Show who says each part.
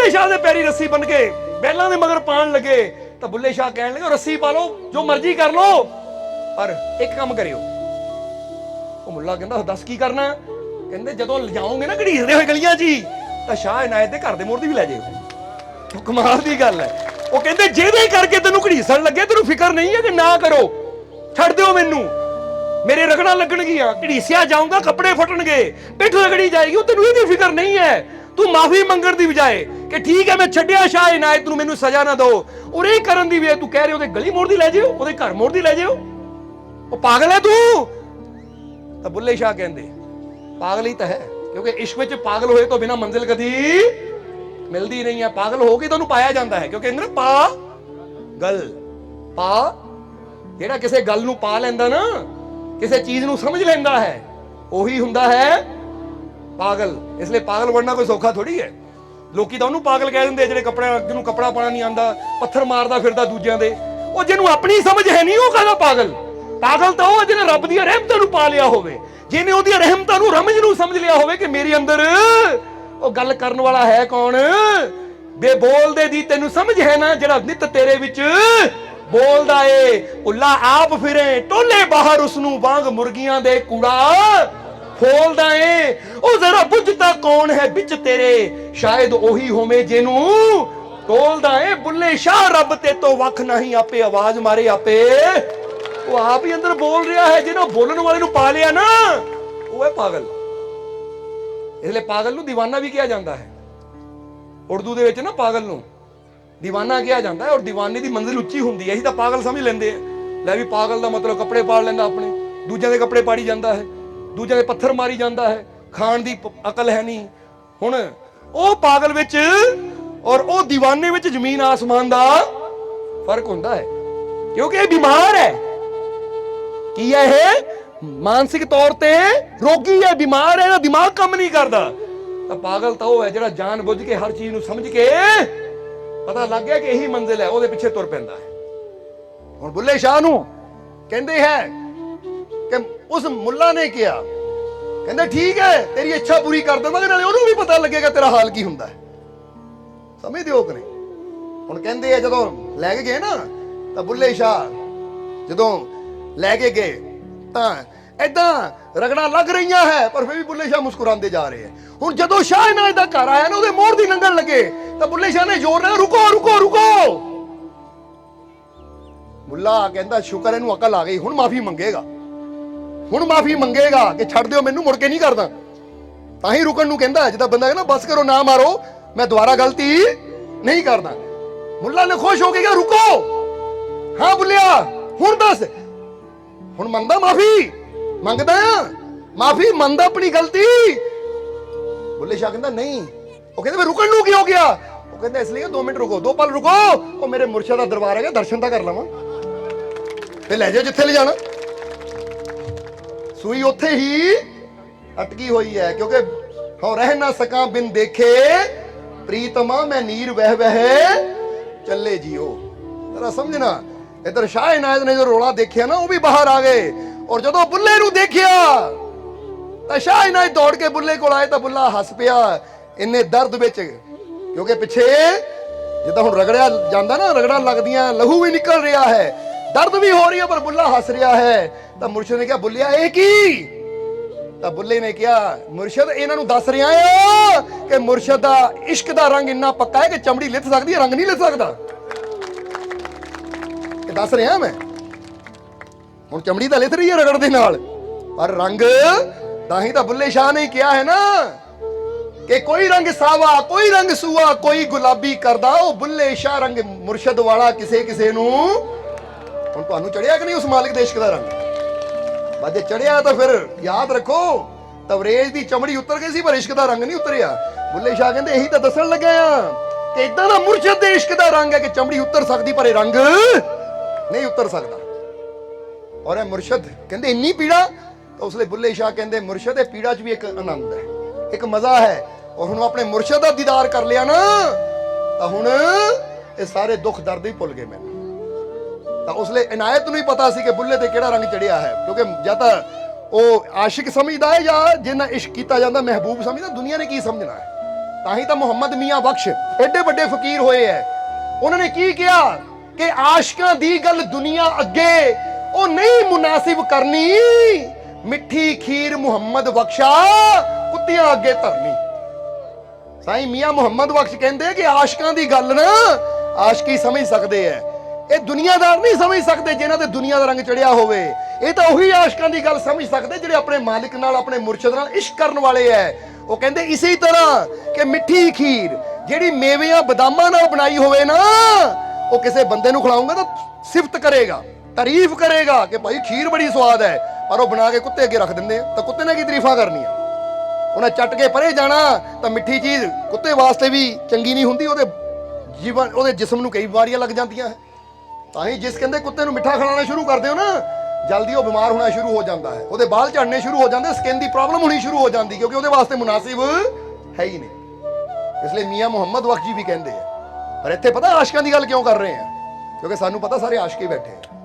Speaker 1: बुल्ले शाह के पैरी रस्सी बन के बैलों के मगर पान लगे तो बुल्ले शाह कह लगे रस्सी पा लो जो मर्जी कर लो पर एक काम करियो। मुल्ला कहता दस की करना? कहते जदों जाओगे ना घड़ीसदे हुए गलियां च तो शाह इनायत के घर के मोड़ भी लै जाओ। कमाल की गल है। वो कहते जेदे करके तेनों घड़ीसन लगे तेनों फिक्र नहीं है कि ना करो छड़ दो मैनू मेरे रगड़ा लगणगियां घड़ीसिया जाऊंगा कपड़े फटणगे पिठ रगड़ी जाएगी तेनों ये फिक्र नहीं है। तू माफी मंगण दी बजाय कि ठीक है मैं छड्डिया शाह इनायत नूं मैनू सजा ना दो और ये करन दी बजाय तू कह रहे हो गली मोड़ दी लै जाओ ओदे घर मोड़ दी लै जाओ। वो पागल है तू। तो बुल्ले शाह कहंदे पागल ही तो है क्योंकि इश्क विच पागल होए तो बिना मंजिल कदी मिलती नहीं है। पागल हो के तो पाया जाता है क्योंकि पा गल पा जेड़ा किसी गल नूं पा लैंदा ना किसी चीज नूं समझ लैंदा है वही हुंदा है पागल। इसलिए पागल बनना कोई सौखा थोड़ी है। लोकी तो उन्होंने पागल कह देंगे जिहड़े कपड़े जिन्होंने कपड़ा पाना नहीं आंदा पत्थर मारदा फिरदा दूजियां दे वो जिन्होंने अपनी समझ है नहीं वो कहदा पागल। पागल तो वो जिन्हें रब दी रहमतां नूं पा लिया होवे जिन्हें ओहदी रहमतां नूं रमज नूं समझ लिया होवे कि मेरे अंदर वो गल करन वाला है कौन बे बोलदे दी तेनू समझ है ना जिहड़ा नित तेरे विच बोलदा ए उल्ला आप फिरे टोले बाहर उसनू वांग मुर्गियां दे कूड़ा खोलदा ए ओ जरा बुझदा कौन है बिच तेरे शायद ओही होवे जेनू टोलदा ए। बुल्ले शाह रब ते तो वख नहीं आपे आवाज मारे आपे वो आप ही अंदर बोल रहा है जिन्हों बोलने वाले नू पा लिया ना वो है पागल। इसलिए पागल नू दीवाना भी कहा जाता है। उर्दू दे विच ना पागल नू दीवाना कहा जाता है और दीवाने की मंजिल उच्ची हुंदी है। असीं तां पागल समझ लेंदे हैं लै भी पागल दा मतलब कपड़े पाड़ लैंदा अपने दूजियां दे कपड़े पाड़ी जाता है दूजियां दे पत्थर मारी जाता है खाण दी अकल है नहीं। हुण ओ पागल विच और ओ दीवाने विच जमीन आसमान दा फर्क हुंदा है क्योंकि ये बीमार है। की है ये मानसिक तौर पे रोगी है बीमार है दिमाग काम नहीं करता। तो पागल तो वह है जिहड़ा जान बुझ के हर चीज नूं समझ के पता लग गया कि यही मंजिल है ਉਹਦੇ ਪਿੱਛੇ ਤੁਰ ਪੈਂਦਾ है। ਹੁਣ बुल्ले शाह ਨੂੰ ਕਹਿੰਦੇ ਹੈ ਕਿ ਉਸ ਮੁੱਲਾ ਨੇ ਕਿਹਾ ਕਹਿੰਦੇ ਠੀਕ ਹੈ ਤੇਰੀ ਇੱਛਾ ਪੂਰੀ ਕਰ ਦੇਵਾਂਗੇ ਨਾਲੇ ਉਹਨੂੰ ਵੀ ਪਤਾ ਲੱਗੇਗਾ ਤੇਰਾ ਹਾਲ ਕੀ ਹੁੰਦਾ ਹੈ। ਸਮਝਦੇ ਹੋ ਕਿ ਨਹੀਂ? ਹੁਣ ਕਹਿੰਦੇ ਆ ਜਦੋਂ ਲੈ ਕੇ ਗਏ ਨਾ ਤਾਂ बुल्ले शाह ਜਦੋਂ ਲੈ ਕੇ ਗਏ ਤਾਂ ਏਦਾਂ ਰਗੜਾ ਲੱਗ ਰਹੀਆਂ ਹੈ ਪਰ ਫਿਰ ਵੀ बुल्ले शाह ਮੁਸਕਰਾਉਂਦੇ ਜਾ ਰਹੇ ਹੈ। ਹੁਣ ਜਦੋਂ ਸ਼ਾਹ ਇਨਾਇਤ ਦਾ ਘਰ ਆਇਆ ਨਾ ਉਹਦੇ ਮੋੜ ਦੀ ਲੰਘਣ ਲੱਗੇ ਤਾਂ बुल्ले शाह ने जोर ਨਾਲ रुको रुको रुको। मुल्ला कहता शुक्र इहनूं अकल आ गई हुण माफी मंगेगा हुण माफी मंगेगा कि छड़ दिओ मैनूं मुड़ के नहीं करदा तां ही रुकण नूं कहंदा जिद्दां बंदा कहना बस करो ना मारो मैं दोबारा गलती नहीं करदा। मुल्ला ने खुश हो के कहा रुको हाँ बुल्लिया हुण दस हुण मंगदा माफी मंगदा माफी मंगदा अपनी गलती। बुल्ले शाह कहंदा नहीं वो कहते मैं रुकन नूं की हो गया वो कहते इसलिए 2 मिनट रुको 2 पल रुको वो मेरे मुर्शद दा दरबार है दर्शन तो कर लवां ते ले जाओ जिथे ले जाना। सूई उत्थे ही अटकी हुई है क्योंकि हाँ रह ना सका बिन देखे प्रीतमा मैं नीर वह वह चले जियो। जरा समझना इधर शाह इनायत ने जो रोला देखिया ना वो भी बाहर आ गए और जदों बुल्ले नूं देखिया तो शाह इनायत दौड़ के बुल्ले को आए तो बुल्ला हस पिया इन्ने दर्द विच क्योंकि पिछे जिद्दां हुण रगड़िया जांदा ना रगड़ा लगदियां लहू भी निकल रहा है दर्द भी हो रही है पर बुल्ला हस रहा है। तो मुर्शद ने कहा बुल्लिया ये की? तो बुल्ले ने कहा मुर्शद इन्हां नूं दस रहा है कि मुर्शद दा इश्क दा रंग इन्ना पक्का है कि चमड़ी लिथ सकदी है रंग नहीं लिथ सकदा। दस रहा मैं हुण चमड़ी तो लिथ रही है रगड़ दे नाल पर रंग तां ही तां बुल्ले शाह ने कहा है ना कि कोई रंग सावा कोई रंग सूआ कोई गुलाबी करदा ओ बुल्ले शाह रंग मुर्शद वाला किसे किसे नूं। हुण तुहानूं चढ़िया कि नहीं उस मालिक दे इश्क दा रंग? बाजे चढ़िया तो फिर याद रखो तवरेज दी चमड़ी उतर गई सी पर इश्क दा रंग नहीं उतरिया। बुल्ले शाह कहंदे यही तो दसन लगे कि इदां दा मुर्शद दे इश्क दा रंग है कि चमड़ी उतर सकदी पर रंग नहीं उतर सकदा। और ये मुर्शद कहंदे इन्नी पीड़ा तो उसले बुल्ले शाह कहंदे मुर्शद ए पीड़ा च भी एक आनंद है एक मजा है और हुण अपने मुर्शद दा दीदार कर लिया ना तो हुण ये सारे दुख दर्द ही भुल गए मैनूं। तो उसले इनायत नूं ही पता सी कि बुल्ले ते किहड़ा रंग चढ़िया है क्योंकि या तो वो आशिक समझदा है या जिन्ना इश्क कीता जांदा महबूब समझदा दुनिया ने की समझना है। ਤਾਂ ਹੀ ਤਾਂ ਮੁਹੰਮਦ ਮੀਆਂ ਬਖਸ਼ ਐਡੇ ਵੱਡੇ ਫਕੀਰ ਹੋਏ ਐ। ਉਹਨਾਂ ਨੇ ਕੀ ਕਿਹਾ ਕਿ ਆਸ਼ਕਾਂ ਦੀ ਗੱਲ ਦੁਨੀਆ ਅੱਗੇ ਉਹ ਨਹੀਂ ਮੁਨਾਸਿਬ ਕਰਨੀ, ਮਿੱਠੀ ਖੀਰ ਮੁਹੰਮਦ ਬਖਸ਼ਾ ਕੁੱਤਿਆਂ ਅੱਗੇ ਧਰਨੀ। ਸਾਈਂ ਮੀਆਂ ਮੁਹੰਮਦ ਬਖਸ਼ ਕਹਿੰਦੇ ਕਿ ਆਸ਼ਕਾਂ ਦੀ ਗੱਲ ਨਾ ਆਸ਼ਕੀ ਸਮਝ ਸਕਦੇ ਐ, ਇਹ ਦੁਨੀਆਦਾਰ ਨਹੀਂ ਸਮਝ ਸਕਦੇ ਜਿਨ੍ਹਾਂ ਤੇ ਦੁਨੀਆ ਦਾ ਰੰਗ ਚੜਿਆ ਹੋਵੇ। ਇਹ ਤਾਂ ਉਹੀ ਆਸ਼ਕਾਂ ਦੀ ਗੱਲ ਸਮਝ ਸਕਦੇ ਜਿਹੜੇ ਆਪਣੇ ਮਾਲਿਕ ਨਾਲ, ਆਪਣੇ ਮੁਰਸ਼ਿਦ ਨਾਲ ਇਸ਼ਕ ਕਰਨ ਵਾਲੇ ਐ। ਉਹ ਕਹਿੰਦੇ ਇਸੇ ਤਰ੍ਹਾਂ ਕਿ ਮਿੱਠੀ ਖੀਰ ਜਿਹੜੀ ਮੇਵਿਆਂ ਬਦਾਮਾਂ ਨਾਲ ਬਣਾਈ ਹੋਵੇ ਨਾ, ਉਹ ਕਿਸੇ ਬੰਦੇ ਨੂੰ ਖਿਲਾਉਂਗਾ ਤਾਂ ਸਿਫਤ ਕਰੇਗਾ, ਤਾਰੀਫ ਕਰੇਗਾ ਕਿ ਭਾਈ ਖੀਰ ਬੜੀ ਸਵਾਦ ਹੈ, ਪਰ ਉਹ ਬਣਾ ਕੇ ਕੁੱਤੇ ਅੱਗੇ ਰੱਖ ਦਿੰਦੇ ਆ, ਤਾਂ ਕੁੱਤੇ ਨੇ ਕੀ ਤਾਰੀਫਾਂ ਕਰਨੀਆਂ? ਉਹਨਾਂ ਚੱਟ ਕੇ ਪਰੇ ਜਾਣਾ। ਤਾਂ ਮਿੱਠੀ ਚੀਜ਼ ਕੁੱਤੇ ਵਾਸਤੇ ਵੀ ਚੰਗੀ ਨਹੀਂ ਹੁੰਦੀ, ਉਹਦੇ ਜੀਵਨ, ਉਹਦੇ ਜਿਸਮ ਨੂੰ ਕਈ ਬਿਮਾਰੀਆਂ ਲੱਗ ਜਾਂਦੀਆਂ ਹੈ। ਤਾਂ ਹੀ ਜਿਸ ਕਹਿੰਦੇ ਕੁੱਤੇ ਨੂੰ ਮਿੱਠਾ ਖਿਲਾਉਣਾ ਸ਼ੁਰੂ ਕਰ ਦਿਓ ਨਾ, ਜਲਦੀ ਉਹ ਬਿਮਾਰ ਹੋਣਾ ਸ਼ੁਰੂ ਹੋ ਜਾਂਦਾ ਹੈ, ਉਹਦੇ ਬਾਲ ਝੜਨੇ ਸ਼ੁਰੂ ਹੋ ਜਾਂਦੇ, ਸਕਿਨ ਦੀ ਪ੍ਰੋਬਲਮ ਹੋਣੀ ਸ਼ੁਰੂ ਹੋ ਜਾਂਦੀ, ਕਿਉਂਕਿ ਉਹਦੇ ਵਾਸਤੇ ਮੁਨਾਸਿਬ ਹੈ ਹੀ ਨਹੀਂ। ਇਸ ਲਈ ਮੀਆਂ ਮੁਹੰਮਦ ਬਖਸ਼ ਜੀ ਵੀ ਕਹਿੰਦੇ ਆ। ਪਰ ਇੱਥੇ ਪਤਾ ਆਸ਼ਕਾਂ ਦੀ ਗੱਲ ਕਿਉਂ ਕਰ ਰਹੇ ਆ? ਕਿਉਂਕਿ ਸਾਨੂੰ ਪਤਾ ਸਾਰੇ ਆਸ਼ਕ ਹੀ ਬੈਠੇ ਆ।